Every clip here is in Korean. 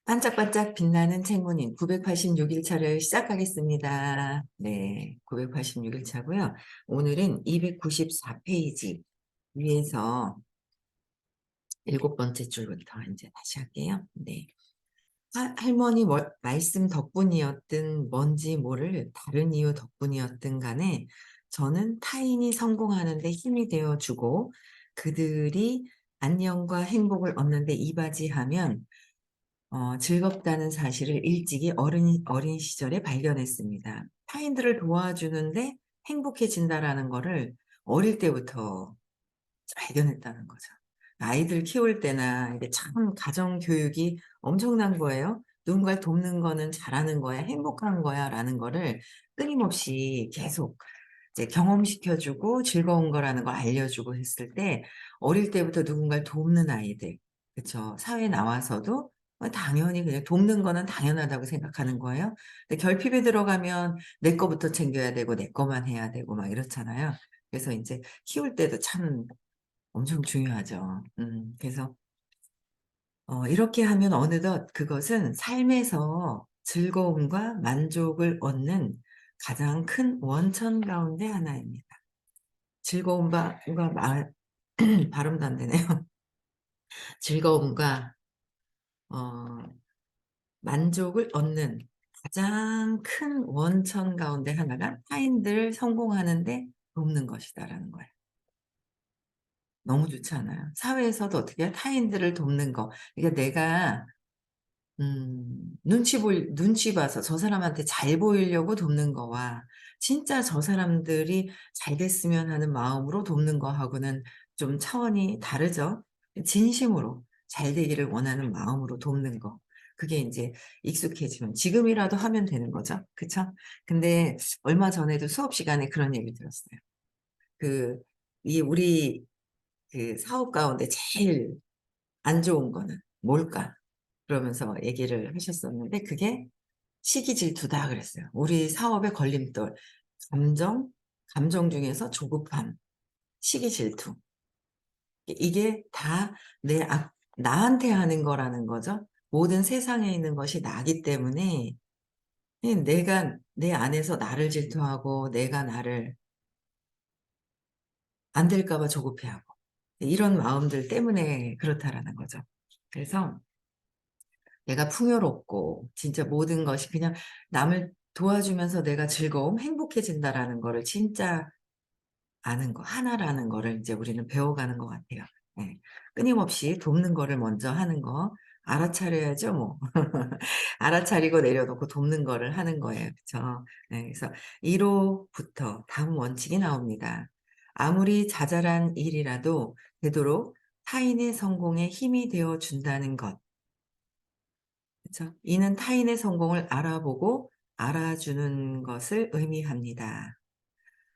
반짝반짝 빛나는 책무님 986일 차를 시작하겠습니다. 네, 986일 차고요. 오늘은 294페이지 위에서 일곱 번째 줄부터 이제 다시 할게요. 네. 할머니 말씀 덕분이었든 뭔지 모를 다른 이유 덕분이었든 간에 저는 타인이 성공하는 데 힘이 되어 주고 그들이 안녕과 행복을 얻는 데 이바지하면 즐겁다는 사실을 일찍이 어린 시절에 발견했습니다. 타인들을 도와주는데 행복해진다라는 거를 어릴 때부터 발견했다는 거죠. 아이들 키울 때나 이게 참 가정 교육이 엄청난 거예요. 누군가를 돕는 거는 잘하는 거야, 행복한 거야라는 거를 끊임없이 계속 이제 경험시켜주고 즐거운 거라는 걸 알려주고 했을 때 어릴 때부터 누군가를 돕는 아이들, 그쵸? 사회에 나와서도 당연히 그냥 돕는 거는 당연하다고 생각하는 거예요. 근데 결핍에 들어가면 내 거부터 챙겨야 되고 내 거만 해야 되고 막 이렇잖아요. 그래서 인제 키울 때도 참 엄청 중요하죠. 그래서 이렇게 하면 어느덧 그것은 삶에서 즐거움과 만족을 얻는 가장 큰 원천 가운데 하나입니다. 즐거움과 발음도 안 되네요. 즐거움과 어 만족을 얻는 가장 큰 원천 가운데 하나가 타인들 성공하는 데 돕는 것이다라는 거예요. 너무 좋지 않아요? 사회에서도 어떻게 해요? 타인들을 돕는 거. 그러니까 내가 눈치 봐서 저 사람한테 잘 보이려고 돕는 거와 진짜 저 사람들이 잘 됐으면 하는 마음으로 돕는 거하고는 좀 차원이 다르죠. 진심으로 잘 되기를 원하는 마음으로 돕는 거. 그게 인제 익숙해지면 지금이라도 하면 되는 거죠. 그쵸? 근데 얼마 전에도 수업 시간에 그런 얘기를 들었어요. 그 이 우리 사업 가운데 제일 안 좋은 거는 뭘까? 그러면서 얘기를 하셨었는데 그게 "시기 질투다." 그랬어요. 우리 사업의 걸림돌. 감정, 감정 중에서 조급함, 시기 질투. 이게 다 나한테 하는 거라는 거죠. 모든 세상에 있는 것이 나기 때문에 내가 내 안에서 나를 질투하고 내가 나를 안 될까 봐 조급해하고 이런 마음들 때문에 그렇다라는 거죠. 그래서 내가 풍요롭고 진짜 모든 것이 그냥 남을 도와주면서 내가 즐거움, 행복해진다라는 거를 진짜 아는 거 하나라는 거를 인제 우리는 배워가는 것 같아요. 예. 끊임없이 돕는 거를 먼저 하는 거 알아차려야죠 뭐. 알아차리고 내려놓고 돕는 거를 하는 거예요. 그쵸? 네. 그래서 1 호부터 다음 원칙이 나옵니다. 아무리 자잘한 일이라도 되도록 타인의 성공에 힘이 되어 준다는 것. 그쵸. 이는 타인의 성공을 알아보고 알아주는 것을 의미합니다.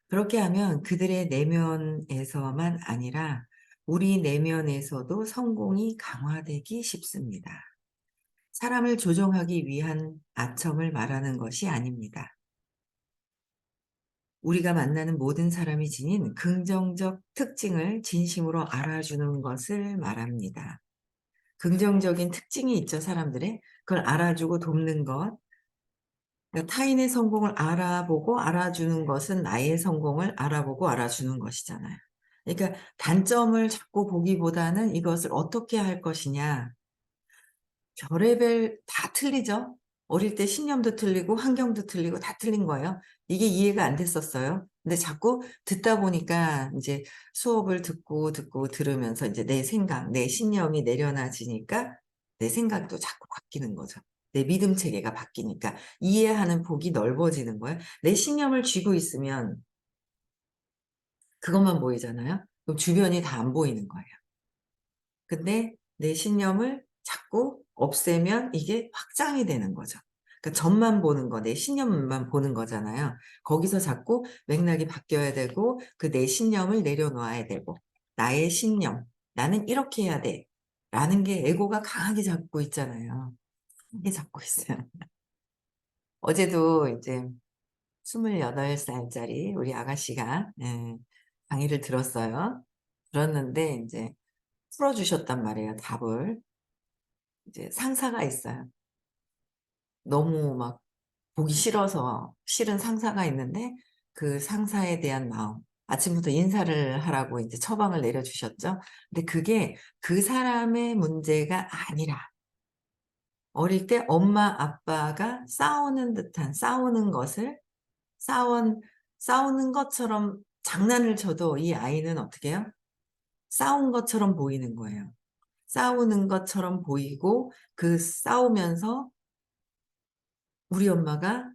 그렇게 하면 그들의 내면에서만 아니라 우리 내면에서도 성공이 강화되기 쉽습니다. 사람을 조종하기 위한 아첨을 말하는 것이 아닙니다. 우리가 만나는 모든 사람이 지닌 긍정적 특징을 진심으로 알아주는 것을 말합니다. 긍정적인 특징이 있죠, 사람들의. 그걸 알아주고 돕는 것. 그러니까 타인의 성공을 알아보고 알아주는 것은 나의 성공을 알아보고 알아주는 것이잖아요. 그러니까 단점을 자꾸 보기보다는 이것을 어떻게 할 것이냐. 별의별 다 틀리죠. 어릴 때 신념도 틀리고 환경도 틀리고 다 틀린 거예요. 이게 이해가 안 됐었어요. 근데 자꾸 듣다 보니까 인제 수업을 듣고 들으면서 인제 내 생각, 내 신념이 내려놔지니까 내 생각도 자꾸 바뀌는 거죠. 내 믿음 체계가 바뀌니까 이해하는 폭이 넓어지는 거예요. 내 신념을 쥐고 있으면 그것만 보이잖아요. 그럼 주변이 다 안 보이는 거예요. 근데 내 신념을 자꾸 없애면 이게 확장이 되는 거죠. 그러니까 점만 보는 거, 내 신념만 보는 거잖아요. 거기서 자꾸 맥락이 바뀌어야 되고 그 내 신념을 내려놓아야 되고 나의 신념, '나는 이렇게 해야 돼.'라는 게 에고가 강하게 잡고 있잖아요. 강하게 잡고 있어요. 어제도 이제 28 살짜리 우리 아가씨가 강의를 들었어요. 들었는데 인제 풀어 주셨단 말이에요, 답을. 이제 상사가 있어요. 너무 막 보기 싫어서 싫은 상사가 있는데 그 상사에 대한 마음. 아침부터 인사를 하라고 이제 처방을 내려주셨죠. 근데 그게 그 사람의 문제가 아니라 어릴 때 엄마 아빠가 싸우는 듯한 싸우는 것을 싸운 싸우는 것처럼 장난을 쳐도 이 아이는 어떻게 해요? 싸운 것처럼 보이는 거예요. 싸우는 것처럼 보이고 그 싸우면서 우리 엄마가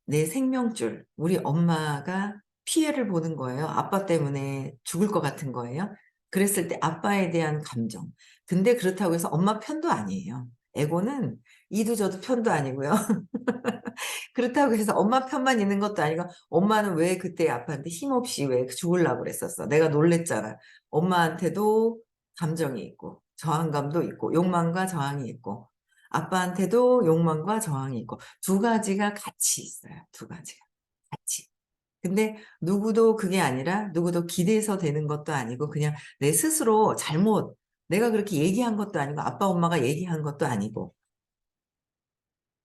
내 생명줄, 우리 엄마가 피해를 보는 거예요. 아빠 때문에 죽을 것 같은 거예요. 그랬을 때 아빠에 대한 감정. 근데 그렇다고 해서 엄마 편도 아니에요. 에고는 이도 저도 편도 아니고요. 그렇다고 해서 엄마 편만 있는 것도 아니고 엄마는 왜 그때 아빠한테 힘없이 왜 죽으려고 그랬었어. 내가 놀랬잖아. 엄마한테도 감정이 있고 저항감도 있고 욕망과 저항이 있고 아빠한테도 욕망과 저항이 있고 두 가지가 같이 있어요. 두 가지가 같이. 근데 누구도 그게 아니라 누구도 기대서 되는 것도 아니고 그냥 내 스스로 잘못 내가 그렇게 얘기한 것도 아니고 아빠 엄마가 얘기한 것도 아니고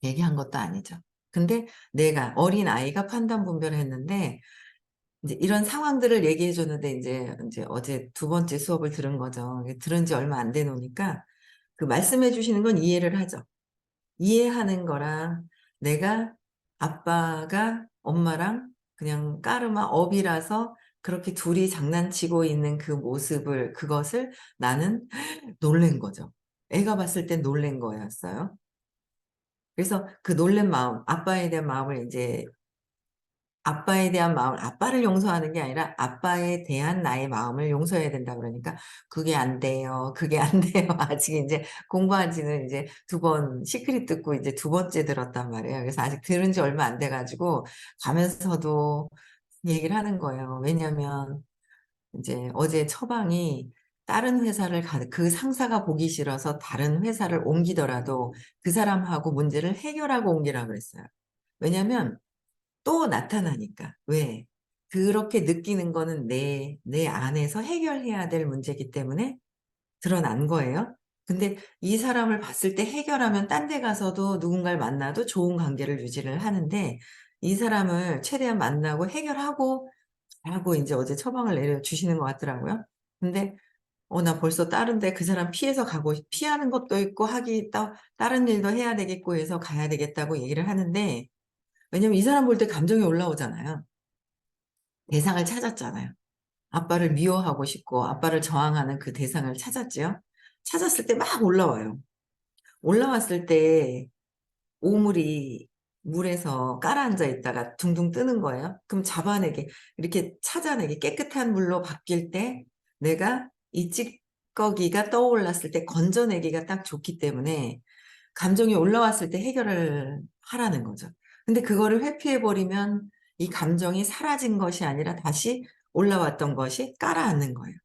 얘기한 것도 아니죠. 근데 내가 어린아이가 판단 분별을 했는데 이제 이런 상황들을 얘기해 줬는데 이제 어제 두 번째 수업을 들은 거죠. 들은 지 얼마 안 돼 놓으니까 그 말씀해 주시는 건 이해를 하죠. 이해하는 거랑 내가 아빠가 엄마랑 그냥 까르마 업이라서 그렇게 둘이 장난치고 있는 그 모습을 그것을 나는 놀란 거죠. 애가 봤을 땐 놀란 거였어요. 그래서 그 놀란 마음, 아빠에 대한 마음을 이제 아빠에 대한 마음을 아빠를 용서하는 게 아니라 아빠에 대한 나의 마음을 용서해야 된다 그러니까 그게 안 돼요. 그게 안 돼요. 아직 이제 공부한 지는 이제 두 번 시크릿 듣고 이제 두 번째 들었단 말이에요. 그래서 아직 들은 지 얼마 안 돼 가지고 가면서도 얘기를 하는 거예요. 왜냐면 이제 어제 처방이 다른 회사를 그 상사가 보기 싫어서 다른 회사를 옮기더라도 그 사람하고 문제를 해결하고 옮기라 그랬어요. 왜냐면 또 나타나니까. 왜? 그렇게 느끼는 거는 내 안에서 해결해야 될 문제이기 때문에 드러난 거예요. 근데 이 사람을 봤을 때 해결하면 딴데 가서도 누군가를 만나도 좋은 관계를 유지를 하는데 이 사람을 최대한 만나고 해결하고 하고 이제 어제 처방을 내려주시는 것 같더라고요. 근데 나 벌써 다른데 그 사람 피해서 가고 피하는 것도 있고 하기 다른 일도 해야 되겠고 해서 가야 되겠다고 얘기를 하는데 왜냐면 이 사람 볼 때 감정이 올라오잖아요. 대상을 찾았잖아요. 아빠를 미워하고 싶고 아빠를 저항하는 그 대상을 찾았지요. 찾았을 때 막 올라와요. 올라왔을 때 오물이 물에서 깔아앉아 있다가 둥둥 뜨는 거예요. 그럼 잡아내게 이렇게 찾아내게 깨끗한 물로 바뀔 때 내가 이 찌꺼기가 떠올랐을 때 건져내기가 딱 좋기 때문에 감정이 올라왔을 때 해결을 하라는 거죠. 근데 그거를 회피해 버리면 이 감정이 사라진 것이 아니라 다시 올라왔던 것이 깔아앉는 거예요.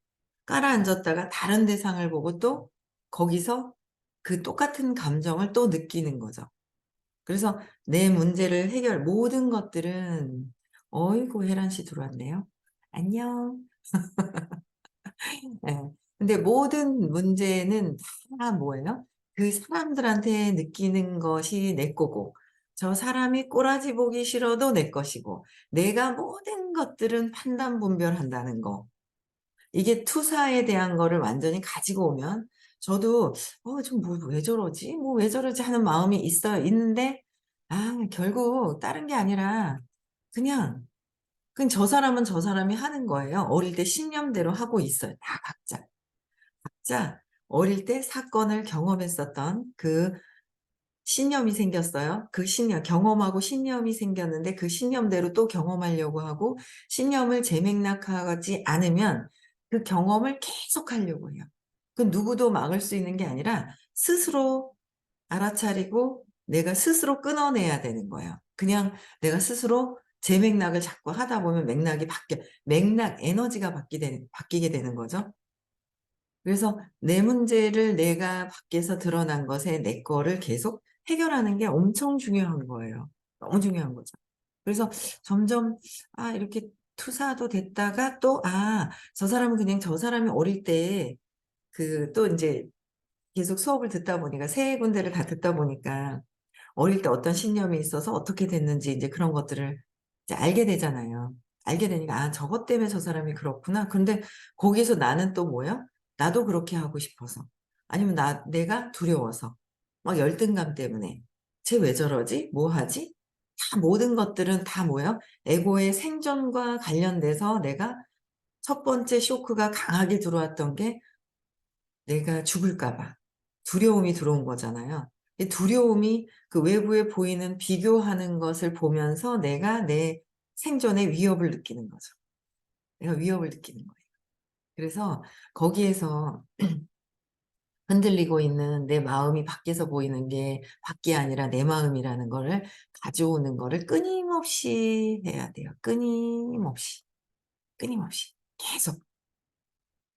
깔아앉았다가 다른 대상을 보고 또 거기서 그 똑같은 감정을 또 느끼는 거죠. 그래서 내 문제를 모든 것들은 어이구 혜란 씨 들어왔네요. 안녕. 예. 근데 모든 문제는 다 뭐예요? 그 사람들한테 느끼는 것이 내 거고, 저 사람이 꼬라지 보기 싫어도 내 것이고, 내가 모든 것들은 판단 분별한다는 거. 이게 투사에 대한 거를 완전히 가지고 오면, 저도, 좀 뭐, 왜 저러지? 뭐, 왜 저러지? 하는 마음이 있어요. 있는데, 결국 다른 게 아니라, 그냥, 그냥 저 사람은 저 사람이 하는 거예요. 어릴 때 신념대로 하고 있어요. 다 각자. 자, 어릴 때 사건을 경험했었던 그 신념이 생겼어요. 그 신념, 경험하고 신념이 생겼는데 그 신념대로 또 경험하려고 하고 신념을 재맥락하지 않으면 그 경험을 계속 하려고 해요. 그 누구도 막을 수 있는 게 아니라 스스로 알아차리고 내가 스스로 끊어내야 되는 거예요. 그냥 내가 스스로 재맥락을 자꾸 하다 보면 맥락 에너지가 바뀌게 되는 거죠. 그래서 내 문제를 내가 밖에서 드러난 것에 내 거를 계속 해결하는 게 엄청 중요한 거예요. 너무 중요한 거죠. 그래서 점점 이렇게 투사도 됐다가 또 저 사람은 그냥 저 사람이 어릴 때 또 이제 계속 수업을 듣다 보니까 세 군데를 다 듣다 보니까 어릴 때 어떤 신념이 있어서 어떻게 됐는지 이제 그런 것들을 이제 알게 되잖아요. 알게 되니까 '아 저것 때문에 저 사람이 그렇구나.' 근데 거기서 나는 또 뭐야? 나도 그렇게 하고 싶어서 아니면 내가 두려워서 막 열등감 때문에 '쟤 왜 저러지? 뭐 하지?' 다 모든 것들은 다 뭐예요? 에고의 생존과 관련돼서 내가 첫 번째 쇼크가 강하게 들어왔던 게 내가 죽을까 봐 두려움이 들어온 거잖아요. 이 두려움이 그 외부에 보이는 비교하는 것을 보면서 내가 내 생존의 위협을 느끼는 거죠. 내가 위협을 느끼는 거예요. 그래서 거기에서 흔들리고 있는 내 마음이 밖에서 보이는 게 밖이 아니라 내 마음이라는 거를 가져오는 거를 끊임없이 해야 돼요. 끊임없이, 끊임없이 계속.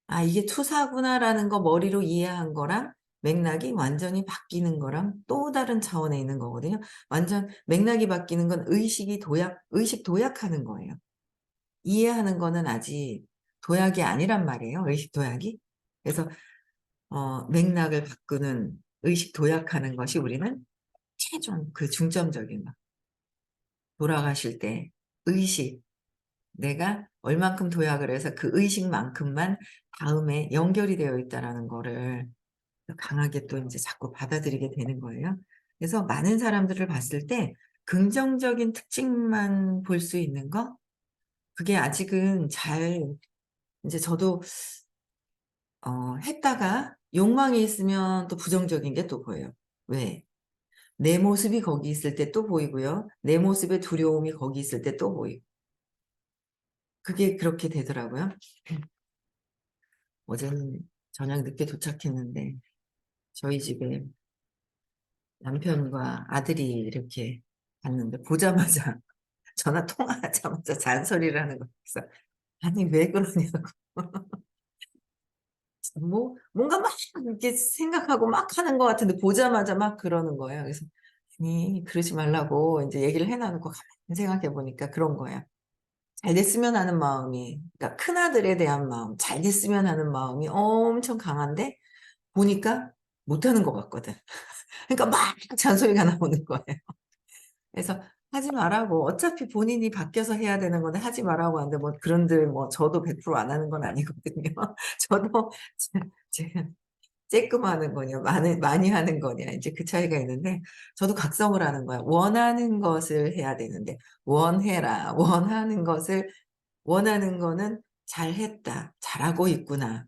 '아 이게 투사구나.'라는 거 머리로 이해한 거랑 맥락이 완전히 바뀌는 거랑 또 다른 차원에 있는 거거든요. 완전 맥락이 바뀌는 건 의식 도약하는 거예요. 이해하는 거는 아직 도약이 아니란 말이에요, 의식 도약이. 그래서 맥락을 바꾸는 의식 도약하는 것이 우리는 최종 그 중점적인 거 돌아가실 때 의식 내가 얼만큼 도약을 해서 그 의식만큼만 다음에 연결이 되어 있다라는 거를 강하게 또 인제 자꾸 받아들이게 되는 거예요. 그래서 많은 사람들을 봤을 때 긍정적인 특징만 볼 수 있는 거 그게 아직은 잘 인제 저도 했다가 욕망이 있으면 또 부정적인 게 또 보여요. 왜? 내 모습이 거기 있을 때 또 보이고요. 내 모습의 두려움이 거기 있을 때 또 보이고. 그게 그렇게 되더라고요. 어제는 저녁 늦게 도착했는데 저희 집에 남편과 아들이 이렇게 갔는데 보자마자 전화 통화하자마자 잔소리를 하는 거예요. 그래서 "아니 왜 그러냐고. 뭔가 막 이렇게 생각하고 막 하는 것 같은데 보자마자 막 그러는 거예요. 그래서 "아니 그러지 말라고." 인제 얘기를 해 놓고 가만히 생각해 보니까 그런 거예요. 잘 됐으면 하는 마음이 그러니까 큰아들에 대한 마음 잘 됐으면 하는 마음이 엄청 강한데 보니까 못하는 것 같거든. 그러니까 막 잔소리가 나오는 거예요. 그래서 하지 말라고 어차피 본인이 바뀌어서 해야 되는 건데 하지 말라고 하는데 뭐 그런들 뭐 저도 100% 안 하는 건 아니거든요. 저도 제가 쬐끔 하는 거냐 많이 하는 거냐 인제 그 차이가 있는데 저도 각성을 하는 거야. 원하는 것을 해야 되는데 원해라. 원하는 거는 '잘했다. 잘하고 있구나.'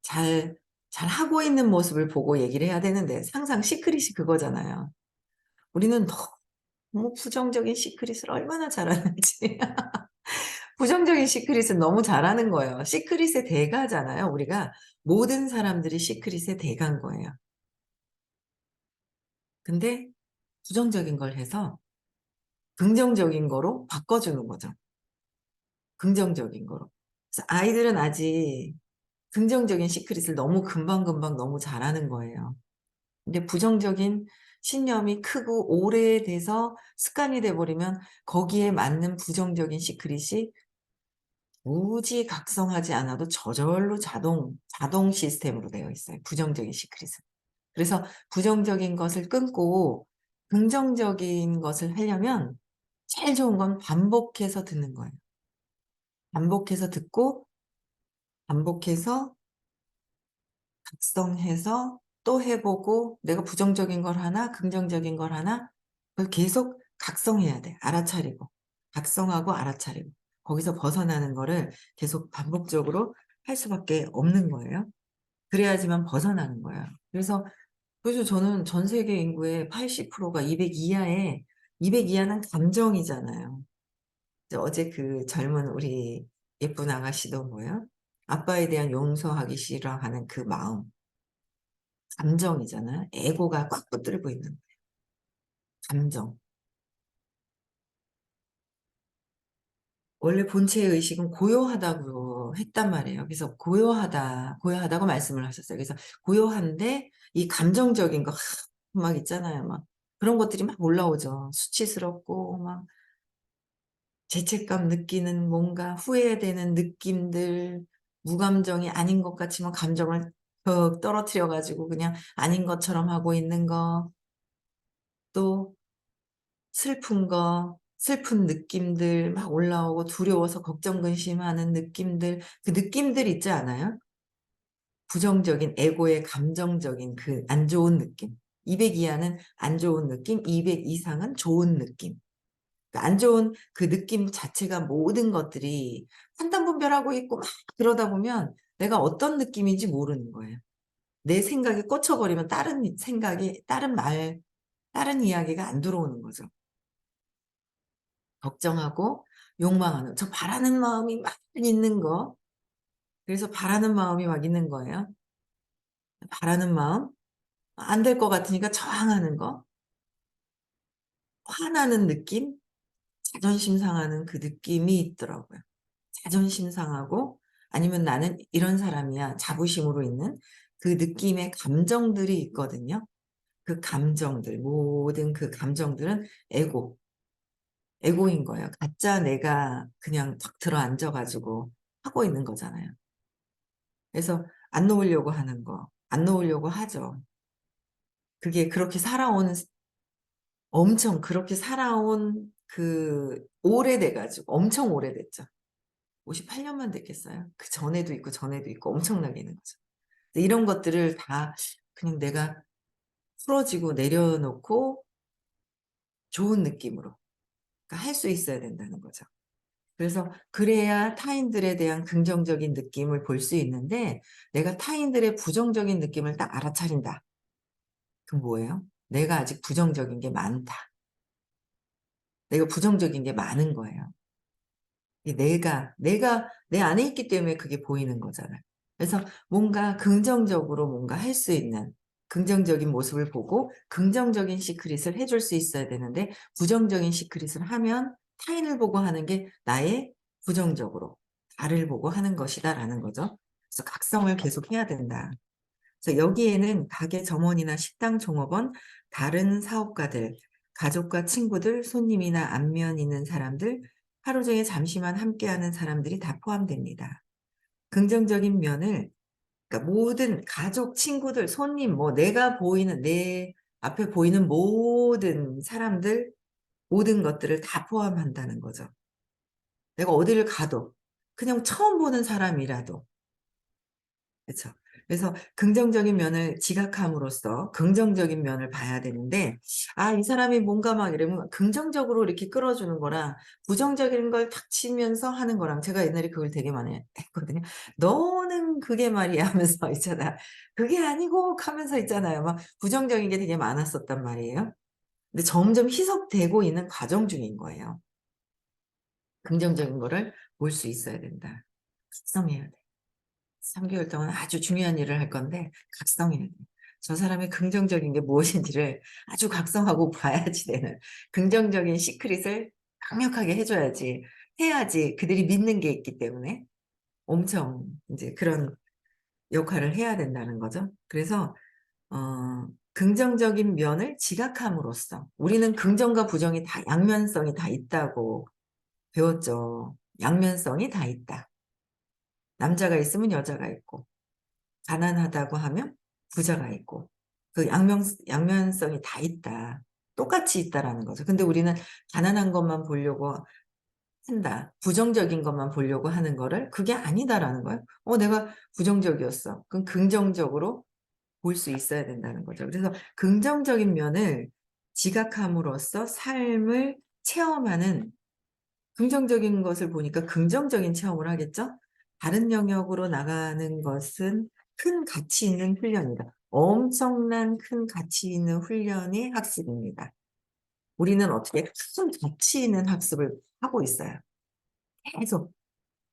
잘 잘하고 있는 모습을 보고 얘기를 해야 되는데 항상 시크릿이 그거잖아요. 우리는 너무 부정적인 시크릿을 얼마나 잘하는지. 부정적인 시크릿은 너무 잘하는 거예요. 시크릿의 대가잖아요, 우리가. 모든 사람들이 시크릿의 대가인 거예요. 근데 부정적인 걸 해서 긍정적인 거로 바꿔주는 거죠. 긍정적인 거로. 그래서 아이들은 아직 긍정적인 시크릿을 너무 금방금방 너무 잘하는 거예요. 근데 부정적인 신념이 크고 오래돼서 습관이 돼 버리면 거기에 맞는 부정적인 시크릿이 굳이 각성하지 않아도 저절로 자동 시스템으로 되어 있어요, 부정적인 시크릿은. 그래서 부정적인 것을 끊고 긍정적인 것을 하려면 제일 좋은 건 반복해서 듣는 거예요. 반복해서 듣고 반복해서 각성해서 또 해 보고 내가 부정적인 걸 하나 긍정적인 걸 하나 그걸 계속 각성해야 돼. 알아차리고. 각성하고 알아차리고. 거기서 벗어나는 거를 계속 반복적으로 할 수밖에 없는 거예요. 그래야지만 벗어나는 거예요. 그래서 저는 전 세계 인구의 80%가 200 이하에 200 이하는 감정이잖아요. 이제 어제 그 젊은 우리 예쁜 아가씨도 뭐예요? 아빠에 대한 용서하기 싫어하는 그 마음. 감정이잖아요. 에고가 꽉 붙들고 있는 감정. 원래 본체의 의식은 고요하다고 했단 말이에요. 그래서 고요하다고 말씀을 하셨어요. 그래서 고요한데 이 감정적인 거 막 있잖아요. 막 그런 것들이 막 올라오죠. 수치스럽고 막 죄책감 느끼는 뭔가 후회되는 느낌들, 무감정이 아닌 것 같지만 감정을 더 떨어뜨려 가지고 그냥 아닌 것처럼 하고 있는 거. 또 슬픈 거, 슬픈 느낌들 막 올라오고 두려워서 걱정 근심하는 느낌들, 그 느낌들 있지 않아요? 부정적인 에고의 감정적인 그 안 좋은 느낌. 200 이하는 안 좋은 느낌, 200 이상은 좋은 느낌. 안 좋은 그 느낌 자체가 모든 것들이 판단 분별하고 있고 막 그러다 보면 내가 어떤 느낌인지 모르는 거예요. 내 생각에 꽂혀버리면 다른 생각이, 다른 말, 다른 이야기가 안 들어오는 거죠. 걱정하고 욕망하는, 저 바라는 마음이 막 있는 거. 그래서 바라는 마음이 막 있는 거예요. 바라는 마음, 안 될 것 같으니까 저항하는 거, 화나는 느낌, 자존심 상하는 그 느낌이 있더라고요. 자존심 상하고 아니면 나는 이런 사람이야 자부심으로 있는 그 느낌의 감정들이 있거든요. 그 감정들, 모든 그 감정들은 에고인 거예요. 가짜 내가 그냥 탁 들어 앉아가지고 하고 있는 거잖아요. 그래서 안 놓으려고 하는 거, 안 놓으려고 하죠. 그게 그렇게 살아온, 엄청 그렇게 살아온 그 오래돼가지고 엄청 오래됐죠. 58년만 됐겠어요. 그 전에도 있고 전에도 있고 엄청나게 있는 거죠. 근데 이런 것들을 다 그냥 내가 풀어지고 내려놓고 좋은 느낌으로 할 수 있어야 된다는 거죠. 그래서 그래야 타인들에 대한 긍정적인 느낌을 볼 수 있는데 내가 타인들의 부정적인 느낌을 딱 알아차린다. 그럼 뭐예요? 내가 아직 부정적인 게 많다. 내가 부정적인 게 많은 거예요. 내가 내 안에 있기 때문에 그게 보이는 거잖아요. 그래서 뭔가 긍정적으로 뭔가 할 수 있는 긍정적인 모습을 보고 긍정적인 시크릿을 해줄 수 있어야 되는데 부정적인 시크릿을 하면 타인을 보고 하는 게 나의 부정적으로 나를 보고 하는 것이다라는 거죠. 그래서 각성을 계속 해야 된다. 그래서 여기에는 가게 점원이나 식당 종업원, 다른 사업가들, 가족과 친구들, 손님이나 안면 있는 사람들, 하루 종일 잠시만 함께하는 사람들이 다 포함됩니다. 긍정적인 면을 그러니까 모든 가족, 친구들, 손님, 뭐 내가 보이는 내 앞에 보이는 모든 사람들, 모든 것들을 다 포함한다는 거죠. 내가 어디를 가도 그냥 처음 보는 사람이라도 그렇죠. 그래서 긍정적인 면을 지각함으로써 긍정적인 면을 봐야 되는데 이 사람이 뭔가 막 이러면 긍정적으로 이렇게 끌어주는 거랑 부정적인 걸 탁 치면서 하는 거랑 제가 옛날에 그걸 되게 많이 했거든요. "너는 그게 말이야." 하면서 있잖아. "그게 아니고." 하면서 있잖아요. 막 부정적인 게 되게 많았었단 말이에요. 근데 점점 희석되고 있는 과정 중인 거예요. 긍정적인 거를 볼 수 있어야 된다. 각성해야 돼. 3개월 동안 아주 중요한 일을 할 건데 각성해야 돼. 저 사람의 긍정적인 게 무엇인지를 아주 각성하고 봐야지 되는 긍정적인 시크릿을 강력하게 해줘야지 해야지 그들이 믿는 게 있기 때문에 엄청 이제 그런 역할을 해야 된다는 거죠. 그래서 긍정적인 면을 지각함으로써 우리는 긍정과 부정이 다 양면성이 다 있다고 배웠죠. 양면성이 다 있다. 남자가 있으면 여자가 있고 가난하다고 하면 부자가 있고 그 양면성이 다 있다. 똑같이 있다라는 거죠. 근데 우리는 가난한 것만 보려고 한다. 부정적인 것만 보려고 하는 거를 그게 아니다라는 거예요. 내가 부정적이었어. 그럼 긍정적으로 볼 수 있어야 된다는 거죠. 그래서 긍정적인 면을 지각함으로써 삶을 체험하는 긍정적인 것을 보니까 긍정적인 체험을 하겠죠? 다른 영역으로 나가는 것은 큰 가치 있는 훈련이다. 엄청난 큰 가치 있는 훈련이 학습입니다. 우리는 어떻게 큰 가치 있는 학습을 하고 있어요. 계속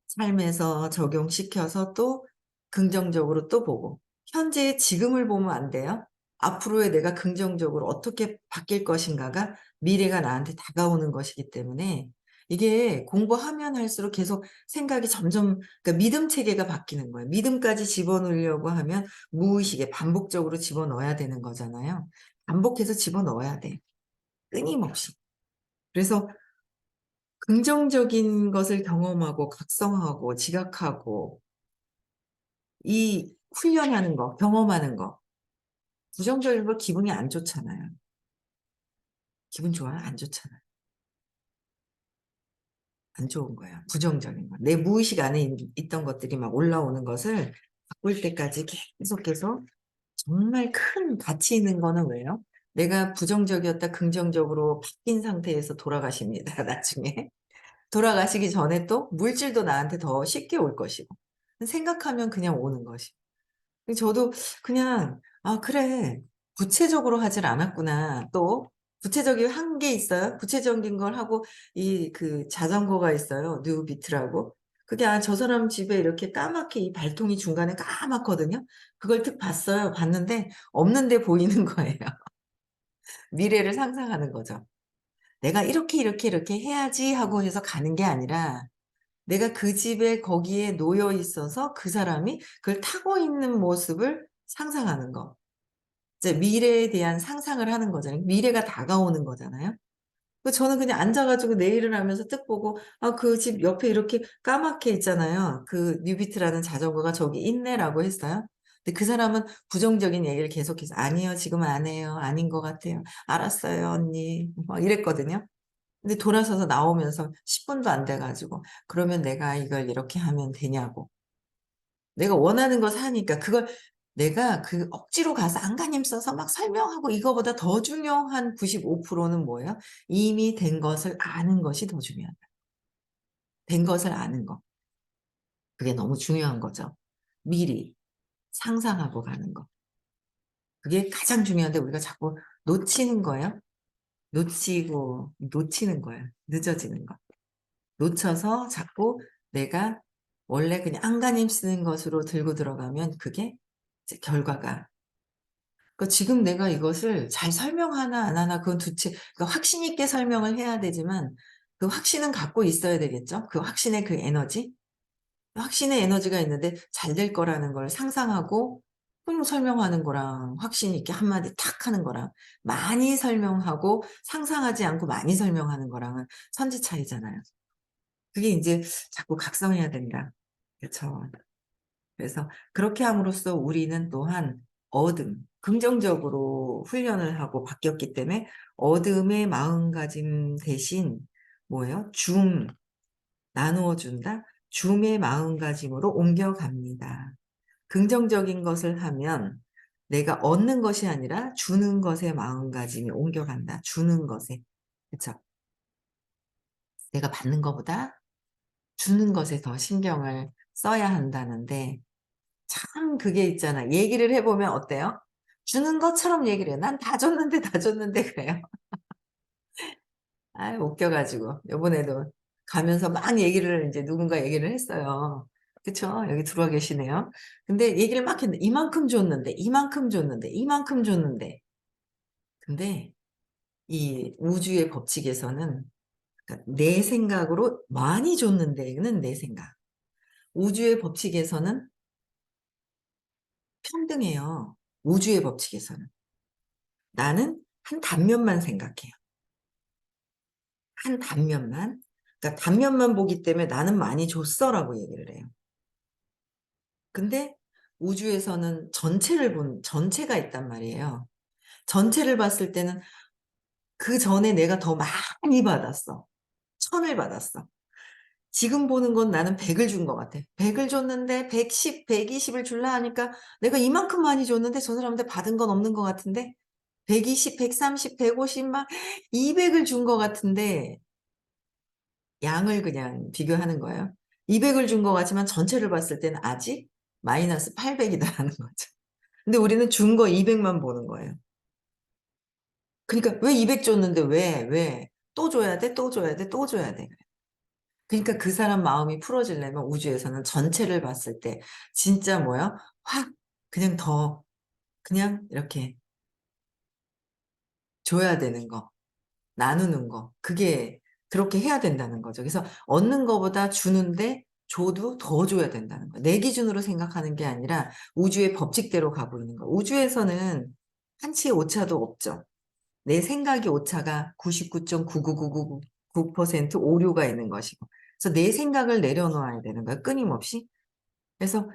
삶에서 적용시켜서 또 긍정적으로 또 보고 현재의 지금을 보면 안 돼요. 앞으로의 내가 긍정적으로 어떻게 바뀔 것인가가 미래가 나한테 다가오는 것이기 때문에 이게 공부하면 할수록 계속 생각이 점점 그러니까 믿음 체계가 바뀌는 거예요. 믿음까지 집어넣으려고 하면 무의식에 반복적으로 집어넣어야 되는 거잖아요. 반복해서 집어넣어야 돼. 끊임없이. 그래서 긍정적인 것을 경험하고 각성하고 지각하고 이 훈련하는 거, 경험하는 거. 부정적인 거 기분이 안 좋잖아요. 기분 좋아? 안 좋잖아. 안 좋은 거야. 부정적인 거. 내 무의식 안에 있던 것들이 막 올라오는 것을 바꿀 때까지 계속해서 정말 큰 가치 있는 거는 왜요? 내가 부정적이었다 긍정적으로 바뀐 상태에서 돌아가십니다, 나중에. 돌아가시기 전에 또 물질도 나한테 더 쉽게 올 것이고. 생각하면 그냥 오는 것이고. 저도 그냥 '아 그래. 구체적으로 하질 않았구나.' 또 구체적인 한 게 있어요. 구체적인 걸 하고 이 그 자전거가 있어요. 뉴비트라고. 그게 저 사람 집에 이렇게 까맣게 이 발통이 중간에 까맣거든요. 그걸 득 봤어요. 봤는데 없는데 보이는 거예요. 미래를 상상하는 거죠. '내가 이렇게, 이렇게, 이렇게 해야지.' 하고 해서 가는 게 아니라 내가 그 집에 거기에 놓여 있어서 그 사람이 그걸 타고 있는 모습을 상상하는 거. 이제 미래에 대한 상상을 하는 거잖아요. 미래가 다가오는 거잖아요. 저는 그냥 앉아 가지고 내일을 하면서 뜻 보고 그 집 옆에 이렇게 까맣게 있잖아요. 그 뉴비트라는 자전거가 저기 있네."라고 했어요. 근데 그 사람은 부정적인 얘기를 계속해서 "아니요. 지금은 안 해요. 아닌 것 같아요. 알았어요 언니." 막 이랬거든요. 근데 돌아서서 나오면서 10 분도 안 돼 가지고 "그러면 내가 이걸 이렇게 하면 되냐."고. 내가 원하는 거 사니까 그걸 내가 그 억지로 가서 안간힘 써서 막 설명하고 이거보다 더 중요한 95% 는 뭐예요? 이미 된 것을 아는 것이 더 중요하다. 된 것을 아는 거. 그게 너무 중요한 거죠. 미리 상상하고 가는 거. 그게 가장 중요한데 우리가 자꾸 놓치는 거예요. 놓치고 놓치는 거예요. 늦어지는 거. 놓쳐서 자꾸 내가 원래 그냥 안간힘 쓰는 것으로 들고 들어가면 그게 이제 결과가 지금 내가 이것을 잘 설명하나 안 하나 그건 두체 확신 있게 설명을 해야 되지만 그 확신은 갖고 있어야 되겠죠. 그 확신의 그 에너지. 확신의 에너지가 있는데 잘 될 거라는 걸 상상하고 설명하는 거랑 확신 있게 한마디 탁 하는 거랑 많이 설명하고 상상하지 않고 많이 설명하는 거랑은 천지 차이잖아요. 그게 인제 자꾸 각성해야 된다. 그쵸. 그래서 그렇게 함으로써 우리는 또한 긍정적으로 훈련을 하고 바뀌었기 때문에 어둠의 마음가짐 대신 뭐예요? 나누어 준다? 줌의 마음가짐으로 옮겨갑니다. 긍정적인 것을 하면 내가 얻는 것이 아니라 주는 것에 마음가짐이 옮겨간다. 주는 것에. 그쵸. 내가 받는 것보다 주는 것에 더 신경을 써야 한다는데 참 그게 있잖아. 얘기를 해 보면 어때요? 주는 것처럼 얘기를 해요. "난 다 줬는데, 다 줬는데." 그래요. 아유 웃겨 가지고 요번에도 가면서 막 얘기를 인제 누군가 얘기를 했어요. 그쵸? 여기 들어와 계시네요. 근데 얘기를 막 했는데 "이만큼 줬는데, 이만큼 줬는데, 이만큼 줬는데." 근데 이 우주의 법칙에서는 그러니까 내 생각으로 많이 줬는데는 내 생각. 우주의 법칙에서는 평등해요. 우주의 법칙에서는. 나는 한 단면만 생각해요. 한 단면만. 그러니까 단면만 보기 때문에 "나는 많이 줬어."라고 얘기를 해요. 근데 우주에서는 전체가 있단 말이에요. 전체를 봤을 때는 그전에 내가 더 많이 받았어. 1000을 받았어. 지금 보는 건 나는 100을 준 것 같아. 100을 줬는데 110, 120을 줄라 하니까 내가 이만큼 많이 줬는데 저 사람한테 받은 건 없는 것 같은데 120, 130, 150 막 200을 준 것 같은데 양을 그냥 비교하는 거예요. 200을 준 것 같지만 전체를 봤을 때는 아직 마이너스 800 이다라는 거죠. 근데 우리는 준 거 200만 보는 거예요. 그러니까 "왜 200 줬는데 왜, 왜? 또 줘야 돼, 또 줘야 돼, 또 줘야 돼." 그러니까 그 사람 마음이 풀어지려면 우주에서는 전체를 봤을 때 진짜 뭐야? 확 그냥 더 그냥 이렇게 줘야 되는 거. 나누는 거. 그게 그렇게 해야 된다는 거죠. 그래서 얻는 거보다 주는데 줘도 더 줘야 된다는 거예요. 내 기준으로 생각하는 게 아니라 우주의 법칙대로 가고 있는 거예요. 우주에서는 한치의 오차도 없죠. 내 생각의 오차가 99.99999% 오류가 있는 것이고. 그래서 내 생각을 내려놓아야 되는 거예요, 끊임없이. 그래서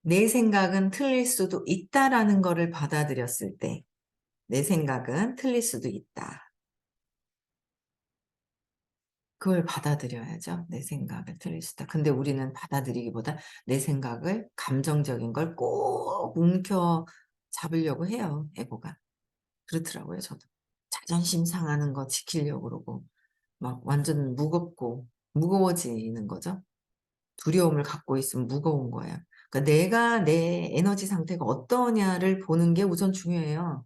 '내 생각은 틀릴 수도 있다.'라는 거를 받아들였을 때 '내 생각은 틀릴 수도 있다.' 그걸 받아들여야죠. 내 생각을 틀릴 수 있다. 근데 우리는 받아들이기보다 내 생각을 감정적인 걸 꼭 움켜 잡으려고 해요, 에고가. 그렇더라고요, 저도. 자존심 상하는 거 지키려고 그러고 막 완전 무거워지는 거죠. 두려움을 갖고 있으면 무거운 거예요. 그러니까 내가 내 에너지 상태가 어떠냐를 보는 게 우선 중요해요.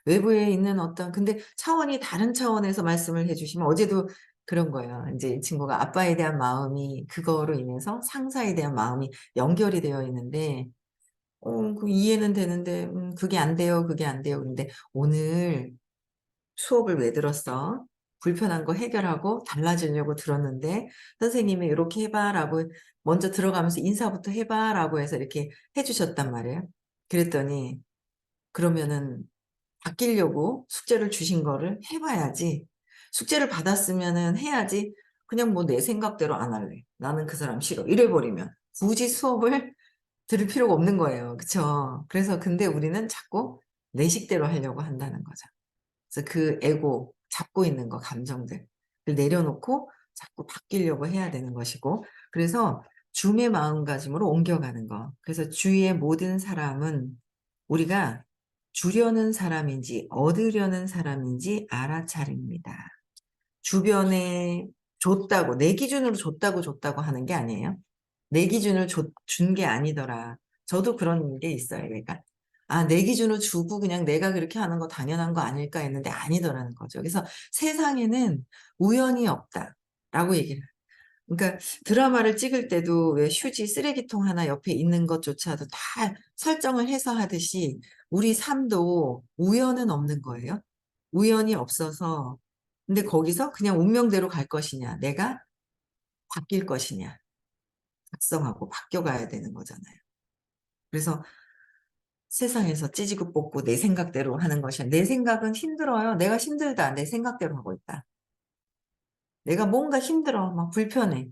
외부에 있는 어떤 근데 차원이 다른 차원에서 말씀을 해 주시면 어제도 그런 거예요. 인제 이 친구가 아빠에 대한 마음이 그거로 인해서 상사에 대한 마음이 연결이 되어 있는데 그 이해는 되는데 "그게 안 돼요, 그게 안 돼요." 그런데 "오늘 수업을 왜 들었어? 불편한 거 해결하고 달라지려고 들었는데 선생님이 "요렇게 해 봐."라고 먼저 들어가면서 "인사부터 해 봐."라고 해서 이렇게 해 주셨단 말이에요. 그랬더니 그러면은 바뀌려고 숙제를 주신 거를 해 봐야지. 숙제를 받았으면은 해야지 그냥 뭐 "내 생각대로 안 할래. 나는 그 사람 싫어." 이래 버리면 굳이 수업을 들을 필요가 없는 거예요. 그쵸? 그래서 근데 우리는 자꾸 내 식대로 하려고 한다는 거죠. 그래서 그 에고 잡고 있는 거 감정들 을 내려놓고 자꾸 바뀌려고 해야 되는 것이고 그래서 줌의 마음가짐으로 옮겨가는 거. 그래서 주위의 모든 사람은 우리가 주려는 사람인지 얻으려는 사람인지 알아차립니다. 주변에 줬다고 내 기준으로 줬다고 하는 게 아니에요. 내 기준을 준 게 아니더라. 저도 그런 게 있어요. 그러니까 '아 내 기준으로 주고 그냥 내가 그렇게 하는 거 당연한 거 아닐까.' 했는데 아니더라는 거죠. 그래서 "세상에는 우연이 없다."라고 얘기를 해요. 그러니까 드라마를 찍을 때도 왜 휴지 쓰레기통 하나 옆에 있는 것조차도 다 설정을 해서 하듯이 우리 삶도 우연은 없는 거예요. 우연이 없어서 근데 거기서 그냥 운명대로 갈 것이냐 내가 바뀔 것이냐 작성하고 바뀌어 가야 되는 거잖아요. 그래서 세상에서 찌지고 뽑고 내 생각대로 하는 것이 아니라 내 생각은 힘들어요. '내가 힘들다. 내 생각대로 하고 있다.' 내가 뭔가 힘들어. 막 불편해.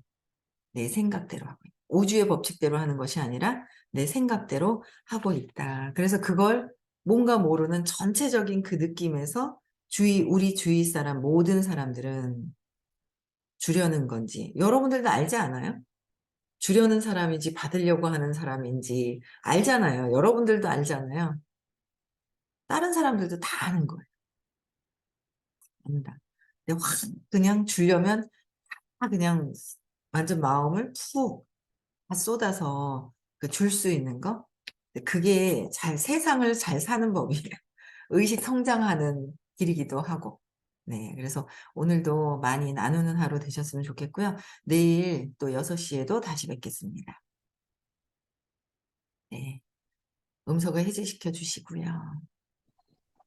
내 생각대로 하고 있다. 우주의 법칙대로 하는 것이 아니라 내 생각대로 하고 있다. 그래서 그걸 뭔가 모르는 전체적인 그 느낌에서 우리 주위 사람 모든 사람들은 주려는 건지 여러분들도 알지 않아요? 주려는 사람인지 받으려고 하는 사람인지 알잖아요. 여러분들도 알잖아요. 다른 사람들도 다 아는 거예요. 안다. 근데 확 그냥 주려면 다 그냥 완전 마음을 푹 다 쏟아서 그 줄 수 있는 거? 근데 그게 세상을 잘 사는 법이에요. 의식 성장하는 길이기도 하고. 네. 그래서 오늘도 많이 나누는 하루 되셨으면 좋겠고요. 내일 또 6 시에도 다시 뵙겠습니다. 네. 음성을 해제시켜 주시고요.